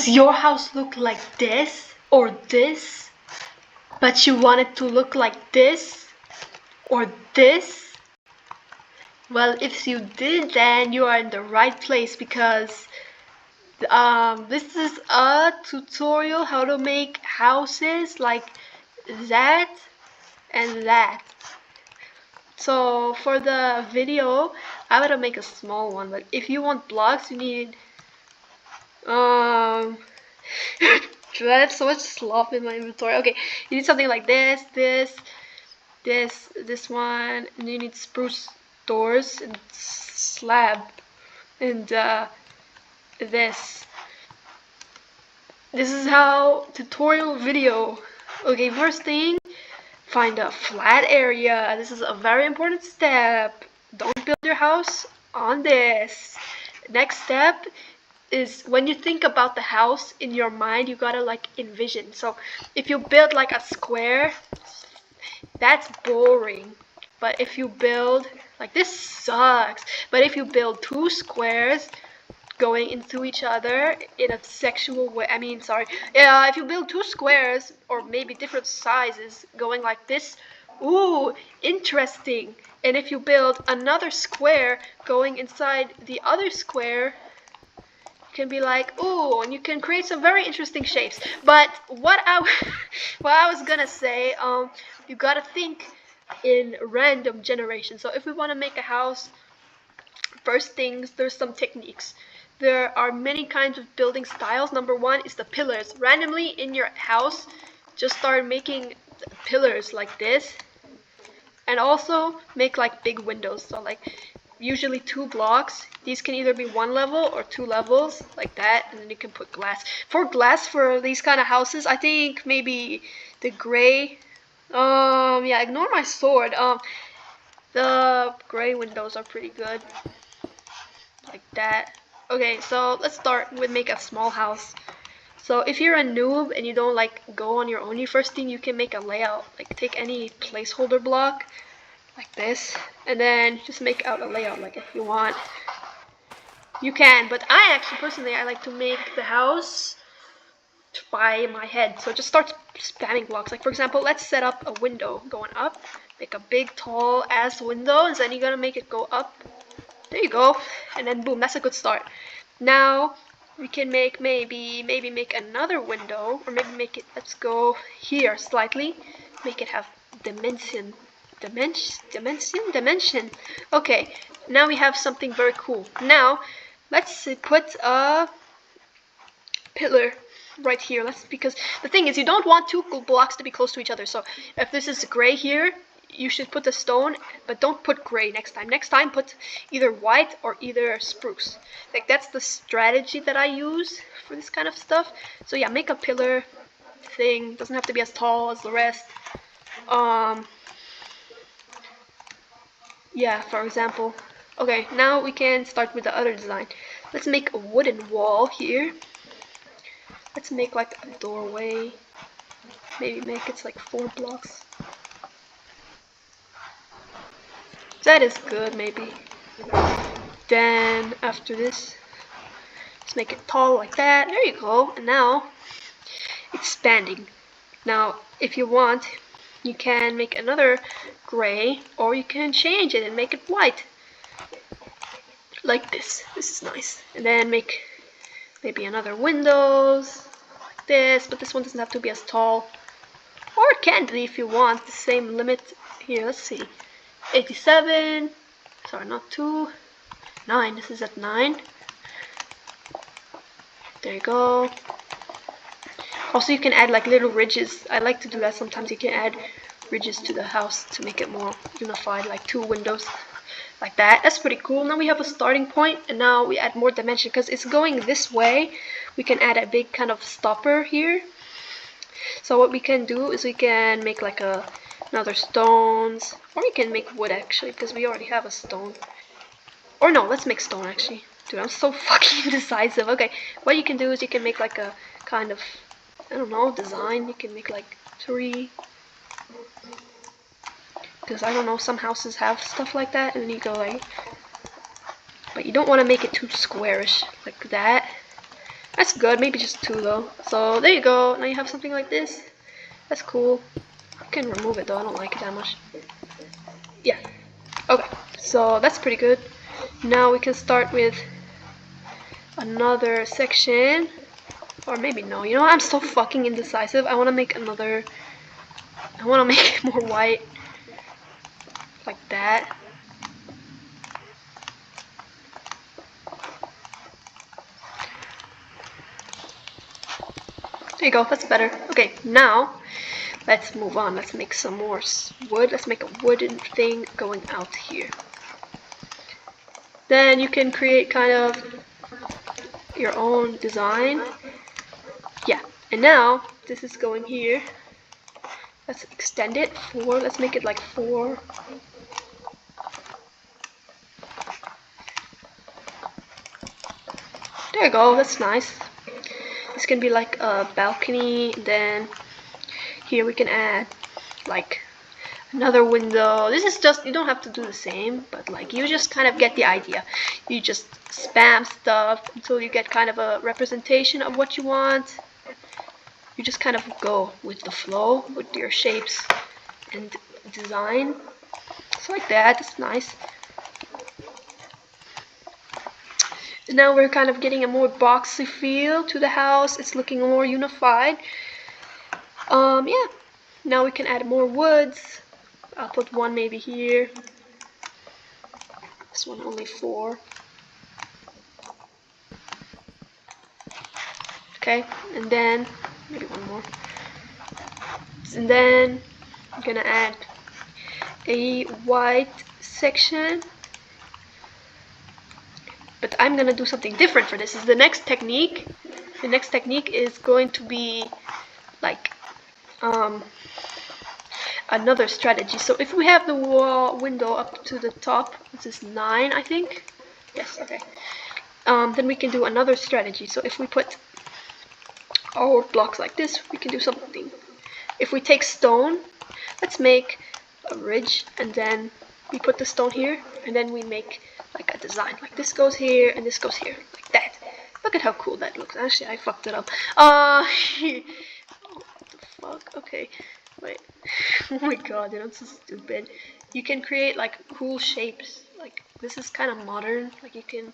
Does your house look like this or this, but you want it to look like this or this? Well, if you did, then you are in the right place, because this is a tutorial how to make houses like that and that. So for the video, I'm gonna make a small one, but if you want blocks, you need I have so much slop in my inventory. Okay, you need something like this, this one, and you need spruce doors and slab, and this is how tutorial video. Okay, first thing, find a flat area. This is a very important step. Don't build your house on this. Next step is, when you think about the house in your mind, you gotta like envision. So if you build like a square, that's boring. But if you build like, this sucks. But if you build two squares going into each other in a sexual way, if you build two squares, or maybe different sizes, going like this, ooh, interesting. And if you build another square going inside the other square, you can be like, ooh, and you can create some very interesting shapes. But what I was gonna say, you gotta think in random generation. So if we want to make a house, first things, there's some techniques. There are many kinds of building styles. Number one is the pillars. Randomly in your house, just start making pillars like this, and also make like big windows. So like usually 2 blocks. These can either be 1 level or 2 levels, like that, and then you can put glass. For glass for these kind of houses, I think maybe the gray. Yeah, ignore my sword. The gray windows are pretty good, like that. Okay, so let's start with make a small house. So if you're a noob and you don't like go on your own, first thing you can make a layout. Like take any placeholder block like this, and then just make out a layout. Like if you want, you can, but I actually personally I like to make the house by my head. So just start spamming blocks. Like for example, let's set up a window going up. Make a big tall ass window, and then you're gonna make it go up. There you go, and then boom, that's a good start. Now we can make maybe make another window, or maybe make it, let's go here slightly, make it have dimension. Okay, now we have something very cool. Now let's put a pillar right here. Because the thing is, you don't want 2 blocks to be close to each other. So if this is gray here, you should put the stone, but don't put gray next time. Next time put either white or either spruce. Like that's the strategy that I use for this kind of stuff. So yeah, make a pillar thing. Doesn't have to be as tall as the rest. Yeah, for example. Okay, now we can start with the other design. Let's make a wooden wall here. Let's make like a doorway. Maybe make it like 4 blocks. That is good, maybe. Then after this, let's make it tall like that. There you go. And now expanding. Now if you want, you can make another gray, or you can change it and make it white. Like this. This is nice. And then make maybe another windows like this, but this one doesn't have to be as tall. Or it can be if you want the same limit. Here, let's see. 87. Sorry, not 2. 9. This is at 9. There you go. Also, you can add like little ridges. I like to do that sometimes. You can add ridges to the house to make it more unified, like 2 windows like that. That's pretty cool. Now we have a starting point, and now we add more dimension because it's going this way. We can add a big kind of stopper here. So what we can do is we can make like another stones, or we can make wood actually, because we already have a stone. Or no, let's make stone actually. Dude, I'm so fucking indecisive. Okay, what you can do is you can make like a kind of, I don't know, design. You can make like 3. Because I don't know, some houses have stuff like that, and then you go like, but you don't want to make it too squarish like that. That's good, maybe just 2 though. So there you go, now you have something like this. That's cool. I can remove it though, I don't like it that much. Yeah, okay, so that's pretty good. Now we can start with another section. Or maybe no, you know what? I'm so fucking indecisive. I want to make another. I want to make it more white. Like that. There you go, that's better. Okay, now let's move on. Let's make some more wood. Let's make a wooden thing going out here. Then you can create kind of your own design. Yeah, and now this is going here. Let's extend it 4. Let's make it like 4. There you go, that's nice. This can be like a balcony. Then here we can add like another window. This is just, you don't have to do the same, but like you just kind of get the idea. You just spam stuff until you get kind of a representation of what you want. You just kind of go with the flow with your shapes and design. So like that, it's nice. And now we're kind of getting a more boxy feel to the house. It's looking more unified. Yeah. Now we can add more woods. I'll put 1 maybe here. This one only 4. Okay, and then maybe 1 more. And then I'm gonna add a white section. But I'm gonna do something different for this. Is the next technique. The next technique is going to be like another strategy. So if we have the window up to the top, this is 9, I think. Yes, okay. Then we can do another strategy. So if we put our blocks like this, we can do something. If we take stone, let's make a ridge, and then we put the stone here, and then we make like a design. Like this goes here, and this goes here, like that. Look at how cool that looks. Actually, I fucked it up. Oh, what the fuck? Okay, wait. Oh my god, dude, I'm so stupid. You can create like cool shapes. Like this is kind of modern. Like you can.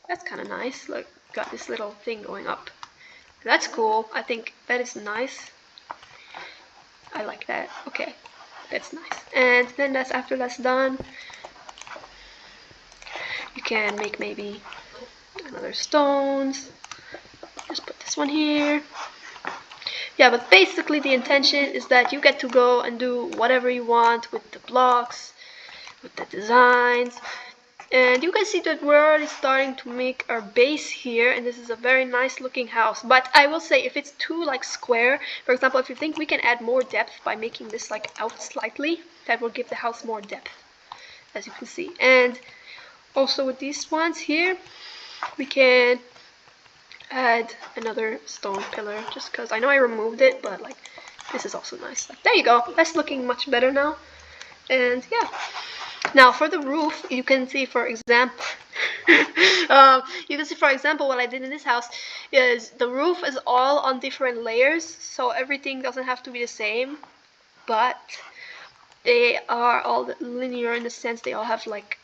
That's kind of nice. Look, got this little thing going up. That's cool. I think that is nice. I like that. Okay, that's nice. And then after that's done, you can make maybe another stones. Just put this one here. Yeah, but basically the intention is that you get to go and do whatever you want with the blocks, with the designs. And you can see that we're already starting to make our base here, and this is a very nice looking house. But I will say, if it's too like square, for example, if you think we can add more depth by making this like out slightly, that will give the house more depth, as you can see. And also with these ones here, we can add another stone pillar, just because I know I removed it, but like this is also nice. Like, there you go, that's looking much better now. And yeah. Now for the roof, you can see, for example, what I did in this house is the roof is all on different layers, so everything doesn't have to be the same, but they are all linear in the sense they all have like,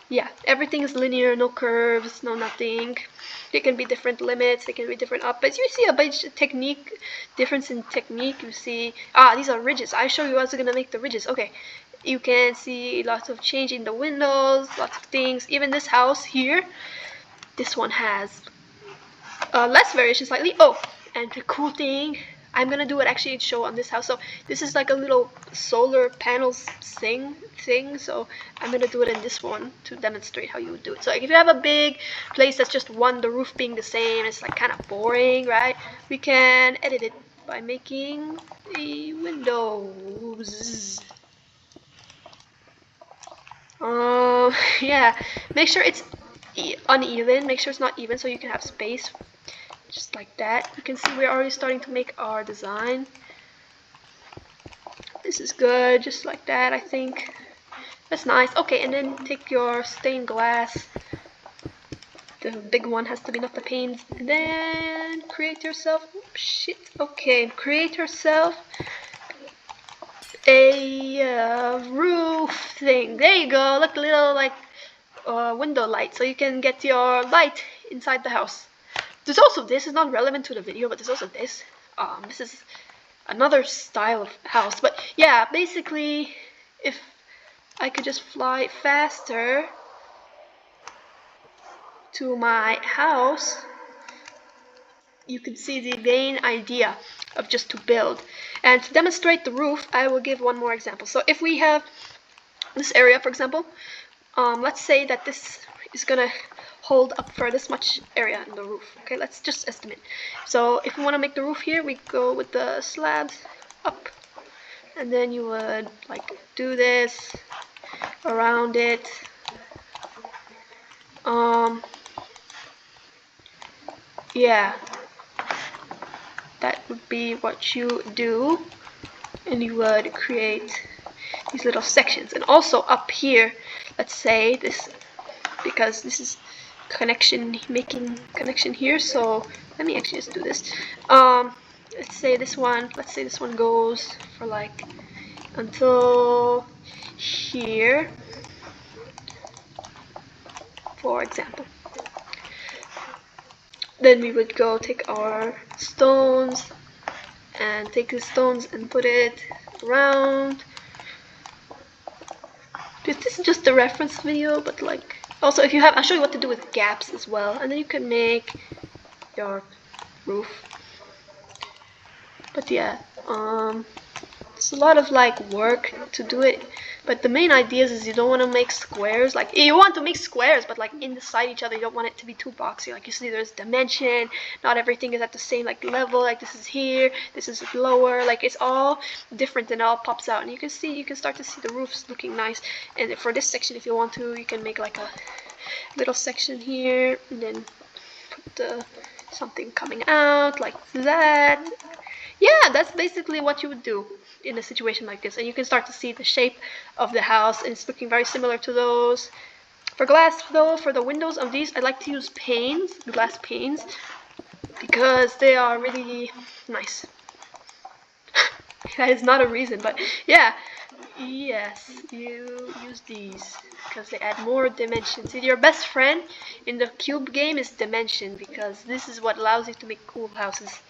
yeah, everything is linear, no curves, no nothing. They can be different limits, they can be different up, but you see a bit difference in technique. You see, these are ridges. I show you how I'm gonna make the ridges. Okay. You can see lots of change in the windows, lots of things. Even this house here, this one has less variation slightly. Oh, and the cool thing, I'm gonna do it actually show on this house. So this is like a little solar panels thing. So I'm gonna do it in this one to demonstrate how you would do it. So like, if you have a big place that's just the roof being the same, it's like kind of boring, right? We can edit it by making the windows. Yeah, make sure it's uneven, make sure it's not even, so you can have space, just like that. You can see we're already starting to make our design. This is good, just like that, I think. That's nice. Okay, and then take your stained glass The big one has to be, not the panes. And then create yourself, create yourself a roof thing. There you go. Look, a little like window light, so you can get your light inside the house. There's also this. Is not relevant to the video, but there's also this. This is another style of house. But yeah, basically, if I could just fly faster to my house, you can see the main idea of just to build. And to demonstrate the roof, I will give one more example. So if we have this area, for example, let's say that this is gonna hold up for this much area in the roof. Okay, let's just estimate. So if we want to make the roof here, we go with the slabs up, and then you would like do this around it. Yeah, that would be what you do, and you would create these little sections. And also up here, let's say this, because this is making connection here, so let me actually just do this. Let's say this one goes for like until here, for example. Then we would go take our stones and take the stones and put it around. This is just a reference video, but like also if you have, I'll show you what to do with gaps as well, and then you can make your roof. But yeah, it's a lot of like work to do it, but the main idea is you don't want to make squares. Like you want to make squares, but like inside each other. You don't want it to be too boxy. Like you see, there's dimension. Not everything is at the same like level. Like this is here, this is lower. Like it's all different, and it all pops out. And you can start to see the roofs looking nice. And for this section, if you want to, you can make like a little section here, and then put something coming out like that. Yeah, that's basically what you would do in a situation like this. And you can start to see the shape of the house, and it's looking very similar to those. For glass though, for the windows of these, I like to use glass panes, because they are really nice. That is not a reason, but yeah, yes, you use these because they add more dimension. See, your best friend in the cube game is dimension, because this is what allows you to make cool houses.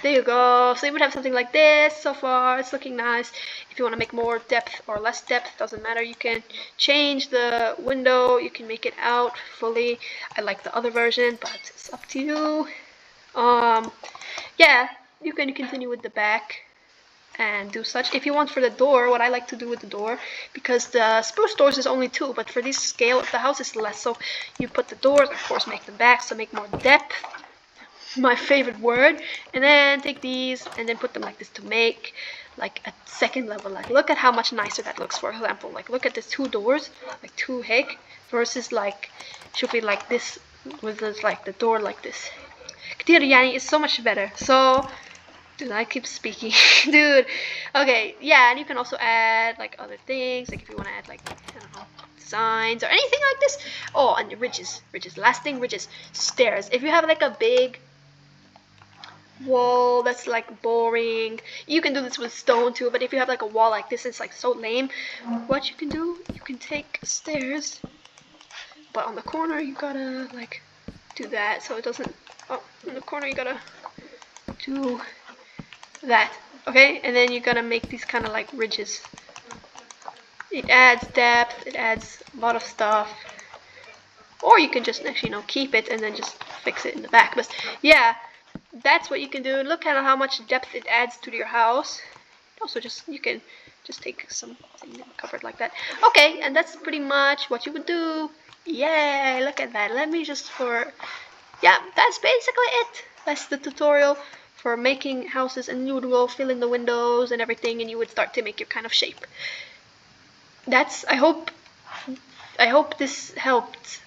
There you go. So you would have something like this. So far it's looking nice. If you want to make more depth or less depth, doesn't matter. You can change the window, you can make it out fully. I like the other version, but it's up to you. Yeah, you can continue with the back and do such. If you want for the door, what I like to do with the door, because the spruce doors is only 2, but for this scale of the house is less, so you put the doors, of course make them back, so make more depth, my favorite word, and then take these and then put them like this to make like a second level. Like look at how much nicer that looks. For example, like look at these 2 doors, like 2 hig, versus like should be like this with this, like the door like this. Ktir yani is so much better. So dude, I keep speaking. Dude, okay, yeah, and you can also add like other things, like if you want to add like, I don't know, designs or anything like this. Oh, and the ridges, last thing, ridges, stairs. If you have like a big wall that's like boring, you can do this with stone too, but if you have like a wall like this, it's like so lame. What you can do, you can take stairs, but on the corner you gotta like do that so it doesn't, oh, in the corner you gotta do that, okay? And then you're gonna make these kind of like ridges. It adds depth, it adds a lot of stuff. Or you can just actually, keep it and then just fix it in the back. But yeah, that's what you can do. Look at how much depth it adds to your house. Also, you can just take something covered like that. Okay, and that's pretty much what you would do. Yay, look at that. Let me just yeah, that's basically it. That's the tutorial for making houses, and you would fill in the windows and everything, and you would start to make your kind of shape. I hope this helped.